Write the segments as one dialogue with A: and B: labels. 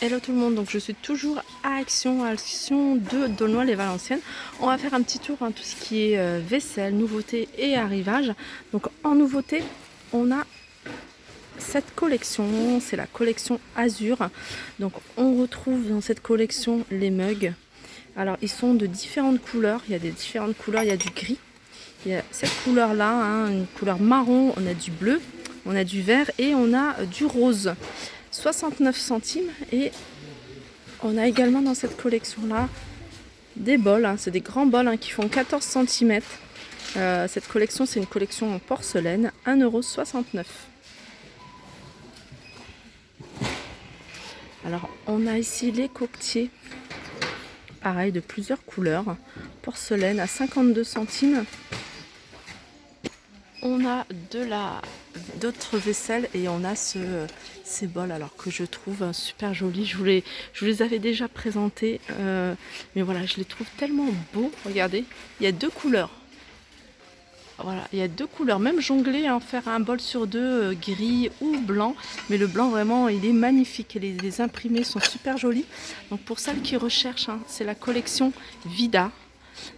A: Hello tout le monde, donc je suis toujours à Action de D'aulnoy-les-Valenciennes. On va faire un petit tour, tout ce qui est vaisselle, nouveauté et arrivage. Donc en nouveauté, on a cette collection, c'est la collection Azur. Donc on retrouve dans cette collection les mugs. Alors ils sont de différentes couleurs, il y a des différentes couleurs, il y a du gris. Il y a cette couleur là, une couleur marron, on a du bleu, on a du vert et on a du rose. 69 centimes et on a également dans cette collection là des bols, c'est des grands bols qui font 14 cm. Cette collection c'est une collection en porcelaine, 1,69 €. Alors on a ici les coquetiers, pareil de plusieurs couleurs, porcelaine à 52 centimes. On a d'autres vaisselles et on a ces bols alors que je trouve super jolis. Je vous les avais déjà présentés, mais voilà, je les trouve tellement beaux. Regardez, il y a deux couleurs. Voilà, il y a deux couleurs, même jongler, faire un bol sur deux, gris ou blanc. Mais le blanc vraiment, il est magnifique et les imprimés sont super jolis. Donc pour celles qui recherchent, c'est la collection Vida.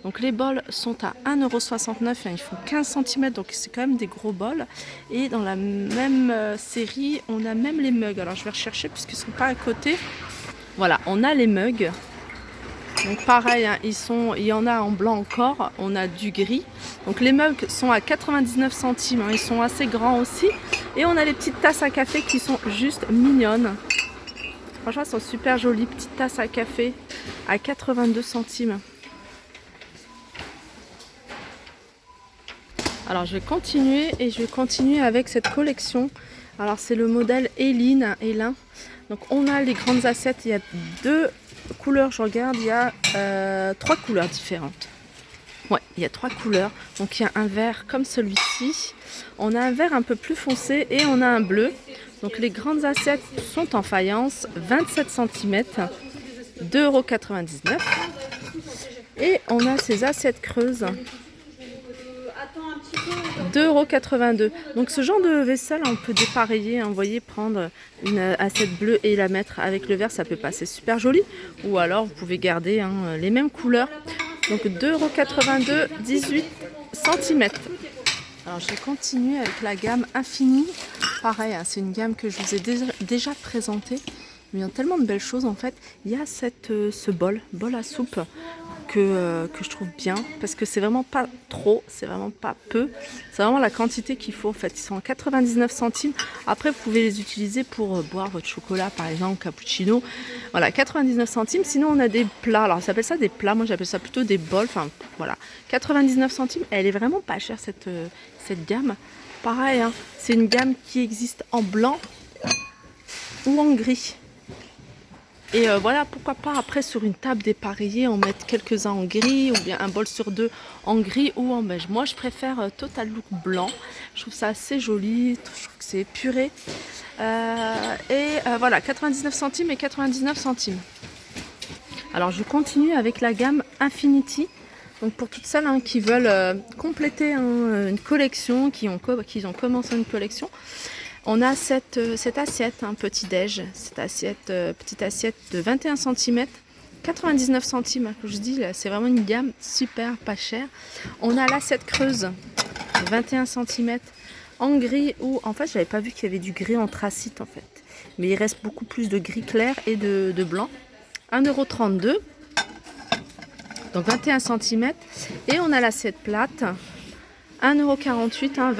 A: Donc les bols sont à 1,69 €, ils font 15 cm, donc c'est quand même des gros bols. Et dans la même série, on a même les mugs. Alors je vais rechercher puisqu'ils ne sont pas à côté. Voilà, on a les mugs. Donc pareil, il y en a en blanc encore, on a du gris. Donc les mugs sont à 99 centimes, ils sont assez grands aussi. Et on a les petites tasses à café qui sont juste mignonnes. Franchement, elles sont super jolies, petites tasses à café à 82 centimes. Alors je vais continuer avec cette collection. Alors c'est le modèle Hélin. Donc on a les grandes assiettes, il y a deux couleurs, je regarde, il y a 3 couleurs différentes. Ouais, il y a 3 couleurs. Donc il y a un vert comme celui-ci, on a un vert un peu plus foncé et on a un bleu. Donc les grandes assiettes sont en faïence, 27 cm, 2,99 €. Et on a ces assiettes creuses, 2,82 €. Donc ce genre de vaisselle, on peut dépareiller, vous voyez, prendre une assiette bleue et la mettre avec le vert, ça peut passer super joli. Ou alors vous pouvez garder les mêmes couleurs. Donc 2,82 €, 18 cm. Alors je vais continuer avec la gamme Infini. Pareil, c'est une gamme que je vous ai déjà présentée. Mais il y a tellement de belles choses en fait. Il y a ce bol à soupe que je trouve bien parce que c'est vraiment pas trop, c'est vraiment pas peu, c'est vraiment la quantité qu'il faut en fait. Ils sont à 99 centimes. Après vous pouvez les utiliser pour boire votre chocolat par exemple, cappuccino. Voilà, 99 centimes. Sinon on a des plats, alors ça s'appelle ça des plats, moi j'appelle ça plutôt des bols, voilà, 99 centimes. Elle est vraiment pas chère cette gamme. Pareil, c'est une gamme qui existe en blanc ou en gris. Et voilà, pourquoi pas après sur une table dépareillée, on met quelques-uns en gris ou bien un bol sur deux en gris ou en beige. Moi je préfère Total Look blanc, je trouve ça assez joli, je trouve que c'est épuré. Voilà, 99 centimes et 99 centimes. Alors je continue avec la gamme Infinity. Donc pour toutes celles qui veulent compléter une collection, qui ont commencé une collection. On a cette assiette, petit-déj, petite assiette de 21 cm, 99 centimes, comme je dis, c'est vraiment une gamme super pas chère. On a l'assiette creuse, 21 cm, en gris ou, en fait, j'avais pas vu qu'il y avait du gris anthracite en fait. Mais il reste beaucoup plus de gris clair et de blanc. 1,32 €, donc 21 cm. Et on a l'assiette plate, 1,48 €,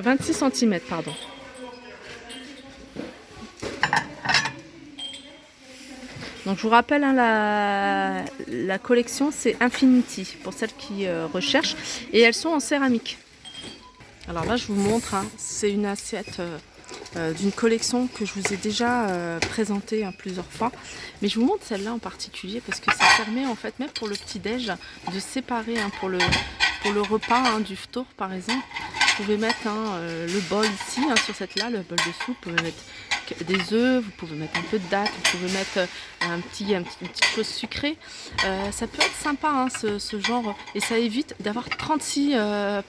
A: 26 cm, pardon. Donc je vous rappelle, la collection c'est Infinity pour celles qui recherchent et elles sont en céramique. Alors là je vous montre, c'est une assiette d'une collection que je vous ai déjà présentée plusieurs fois. Mais je vous montre celle-là en particulier parce que ça permet en fait même pour le petit-déj de séparer pour le repas du ftour par exemple. Vous pouvez mettre le bol ici sur cette là, le bol de soupe, vous pouvez mettre marque des œufs, vous pouvez mettre un peu de date, vous pouvez mettre une petite chose sucrée. Ça peut être sympa hein, ce genre, et ça évite d'avoir 36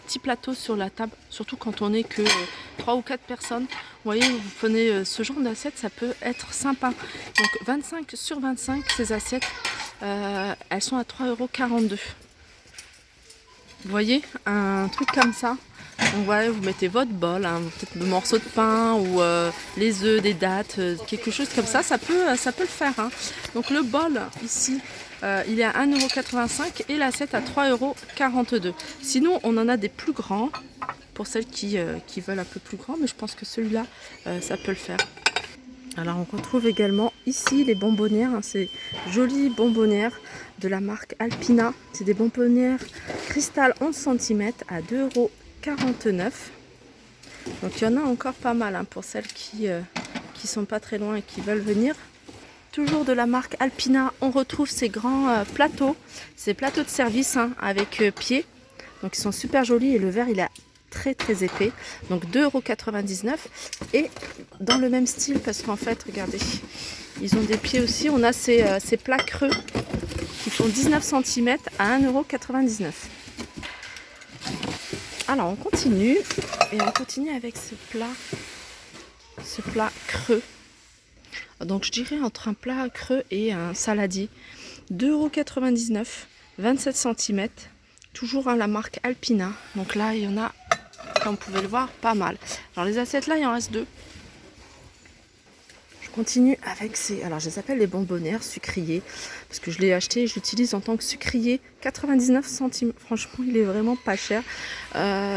A: petits plateaux sur la table, surtout quand on n'est que 3 ou 4 personnes. Vous voyez, vous prenez ce genre d'assiette, ça peut être sympa. Donc 25 sur 25, ces assiettes, elles sont à 3,42 €. Vous voyez, un truc comme ça. Donc voilà, vous mettez votre bol, hein, peut-être le morceau de pain ou les œufs, des dattes, quelque chose comme ça, ça peut le faire. Hein. Donc le bol ici, il est à 1,85 € et l'assiette à 3,42 €. Sinon, on en a des plus grands pour celles qui veulent un peu plus grand, mais je pense que celui-là, ça peut le faire. Alors on retrouve également ici les bonbonnières, hein, ces jolies bonbonnières de la marque Alpina. C'est des bonbonnières cristal 11 cm à 2,49 €. Donc il y en a encore pas mal hein, pour celles qui sont pas très loin et qui veulent venir. Toujours de la marque Alpina, on retrouve ces grands plateaux, ces plateaux de service hein, avec pied. Donc ils sont super jolis et le verre il est très épais, donc 2,99 € et dans le même style parce qu'en fait regardez, ils ont des pieds aussi, on a ces plats creux qui font 19 cm à 1,99 €. Alors on continue et on continue avec ce plat creux, donc je dirais entre un plat creux et un saladier, 2,99 €, 27 cm, toujours à la marque Alpina. Donc là il y en a, comme vous pouvez le voir, pas mal. Alors les assiettes là, il en reste 2. Je continue avec ces... Alors je les appelle les bonbonnières sucriers. Parce que je l'ai acheté et je l'utilise en tant que sucrier. 99 centimes. Franchement, il est vraiment pas cher.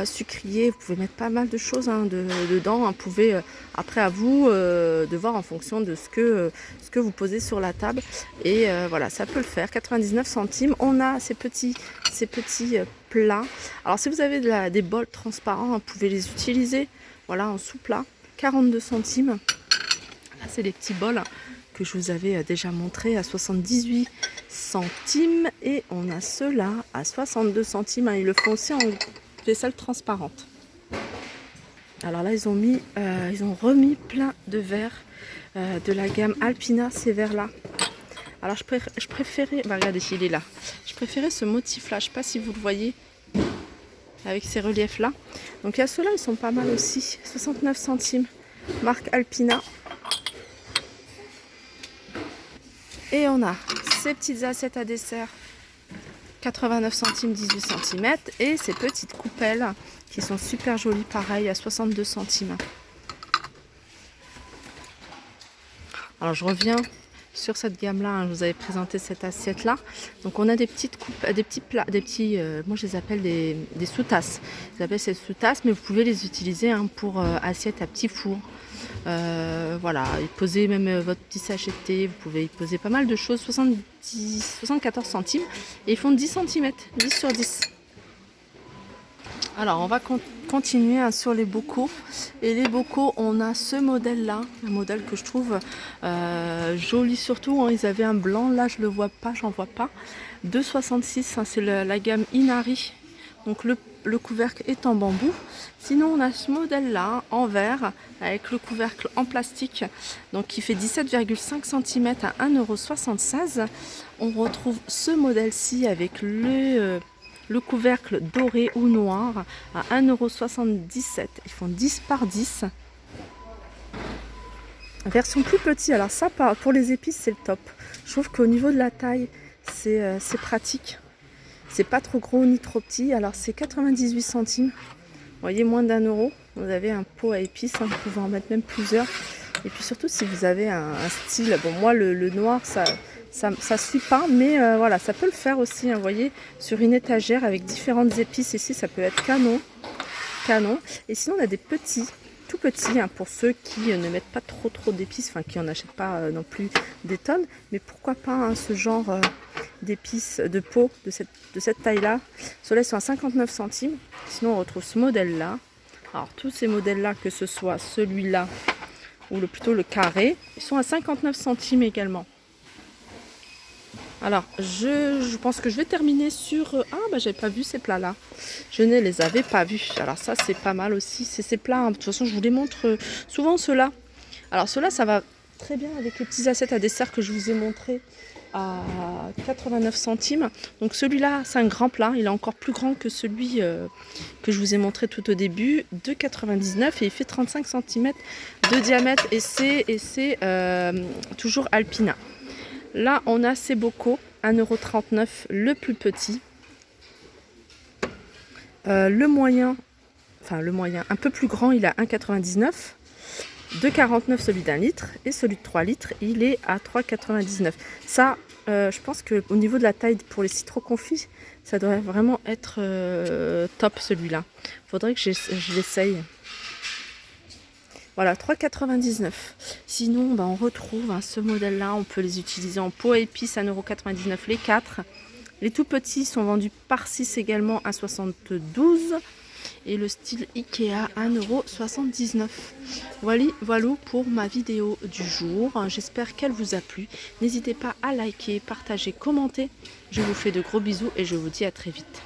A: Sucrier, vous pouvez mettre pas mal de choses hein, dedans. Vous pouvez, après à vous, de voir en fonction de ce que vous posez sur la table. Et voilà, ça peut le faire. 99 centimes. On a ces petits plats. Alors si vous avez des bols transparents, vous pouvez les utiliser voilà, en sous-plat. 42 centimes. Là, c'est les petits bols que je vous avais déjà montré à 78 centimes. Et on a ceux-là à 62 centimes. Ils le font aussi en vaisselle transparente. Alors là, ils ont remis plein de verres de la gamme Alpina, ces verres-là. Alors je préférais, bah regardez, il est là. Je préférais ce motif-là, je ne sais pas si vous le voyez, avec ces reliefs-là. Donc il y a ceux-là, ils sont pas mal aussi. 69 centimes, marque Alpina. Et on a ces petites assiettes à dessert, 89 centimes, 18 cm. Et ces petites coupelles qui sont super jolies, pareil, à 62 centimes. Alors je reviens sur cette gamme-là, hein, je vous avais présenté cette assiette-là. Donc on a des petites coupes, des petits plats, moi je les appelle des sous-tasses. Je les appelle ces sous-tasses, mais vous pouvez les utiliser hein, pour assiette à petit four. Voilà, et poser même votre petit sachet de thé, vous pouvez y poser pas mal de choses, 74 centimes, et ils font 10 cm, 10 sur 10. Alors on va continuer hein, sur les bocaux, et les bocaux on a ce modèle là, un modèle que je trouve joli surtout, hein, ils avaient un blanc, là je le vois pas, j'en vois pas, 2,66 hein, c'est la gamme Inari, donc le couvercle est en bambou. Sinon on a ce modèle là en verre avec le couvercle en plastique, donc qui fait 17,5 cm à 1,76 €. On retrouve ce modèle-ci avec le couvercle doré ou noir à 1,77 €. Ils font 10 par 10. Version plus petite, alors ça pour les épices c'est le top. Je trouve qu'au niveau de la taille c'est pratique. C'est pas trop gros ni trop petit. Alors c'est 98 centimes. Vous voyez, moins d'1 €. Vous avez un pot à épices. Hein, vous pouvez en mettre même plusieurs. Et puis surtout si vous avez un style. Bon, moi le noir ça suit pas. Mais voilà, ça peut le faire aussi. Hein, vous voyez, sur une étagère avec différentes épices. Ici, ça peut être canon. Et sinon, on a des petits. Tout petits, hein, pour ceux qui ne mettent pas trop d'épices, enfin qui n'en achètent pas non plus des tonnes, mais pourquoi pas hein, ce genre d'épices, de pot de cette taille-là. Ceux-là sont à 59 centimes. Sinon, on retrouve ce modèle-là. Alors, tous ces modèles-là, que ce soit celui-là ou plutôt le carré, ils sont à 59 centimes également. Alors, je pense que je vais terminer sur... Ah, bah j'avais pas vu ces plats-là. Je ne les avais pas vus. Alors ça, c'est pas mal aussi. C'est ces plats, hein. De toute façon, je vous les montre souvent ceux-là. Alors ceux-là, ça va très bien avec les petits assiettes à dessert que je vous ai montré à 89 centimes. Donc celui-là, c'est un grand plat. Il est encore plus grand que celui que je vous ai montré tout au début, de 99, et il fait 35 cm de diamètre. Et c'est toujours Alpina. Là, on a ces bocaux, 1,39 € le plus petit. Le moyen, un peu plus grand, il est à 1,99 €. 2,49 celui d'1 litre, et celui de 3 litres, il est à 3,99. Ça, je pense qu'au niveau de la taille pour les citros confits, ça devrait vraiment être top celui-là. Faudrait que je l'essaye. Voilà, 3,99. Sinon, on retrouve ce modèle-là, on peut les utiliser en pot à épices, 1,99 € les 4. Les tout petits sont vendus par 6 également à 72. Et le style Ikea, 1,79 €. Voilà pour ma vidéo du jour. J'espère qu'elle vous a plu. N'hésitez pas à liker, partager, commenter. Je vous fais de gros bisous et je vous dis à très vite.